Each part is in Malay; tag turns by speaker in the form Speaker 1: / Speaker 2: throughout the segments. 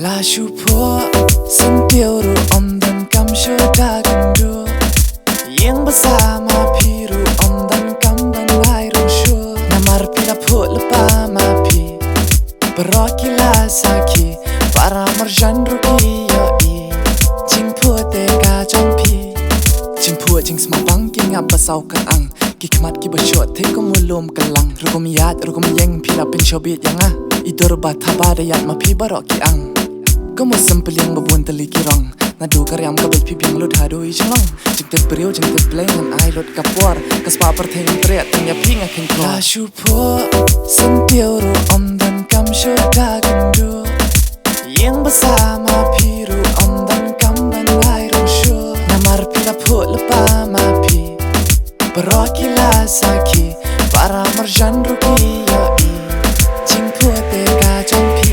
Speaker 1: Lasciu po sentiru om dan kam syudagan do yang bersama piru om dan kam dan lairu syur namar pila po lepa mapi berokila saki para marjan rugi yoi jing po te ka jampi jing po jing semabang king abasau kan ang kikmat ki basyot te ko mulum kalang rugum yat rugum yeng pila pin shobit yang idor bataba de yat mapi baroki ang Kamu sempel yang babun teli kirang Nadu karyam kabel piping lud hadu ijalang Jengtet beriu jengtet belengan ai lud kapuar Kaspa perteng teriak tanya pinga kengko Lasyu po sentiuru om dan kam syudagan do Yang bersama piru om dan kam dan lairu syur Namar pila po lepa mapi Berokila saki para marjan rugi yoi Jing po tega jampi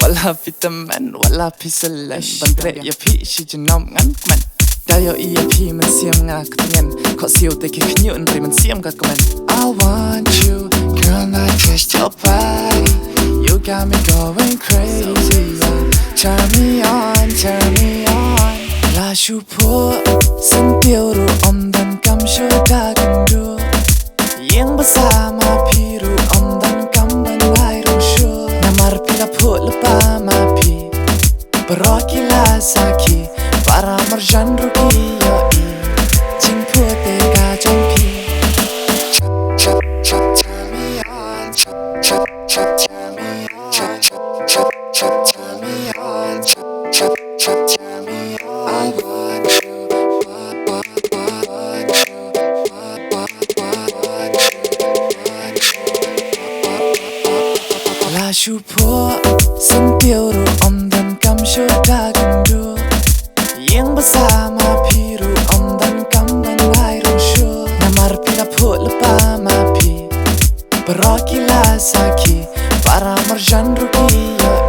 Speaker 1: Wala vitamin, wala pisalan Bantre ya pi si jenom ngan kmen Dayo iya pi man siam nga katangan Kok siyo te ki knyun ri man siam ka komen I want you, girl, not just your body You got me going crazy, yeah. Turn me on, turn me on Lasyu po sentiuru om dan kam syudagan do Yang bersama piru om dan kam dan lairu syur Namar pila po lepa mapi Berokila saki para marjan rugi yoi Jing po tega jampi Turn me on Turn me on Turn me on Turn me on I want you Lasyu po sentiuru om dan kam syudagan do Yang bersama piru om dan kam dan lairu syur Namar pila po lepa mapi Berokila saki para marjan rugi yoi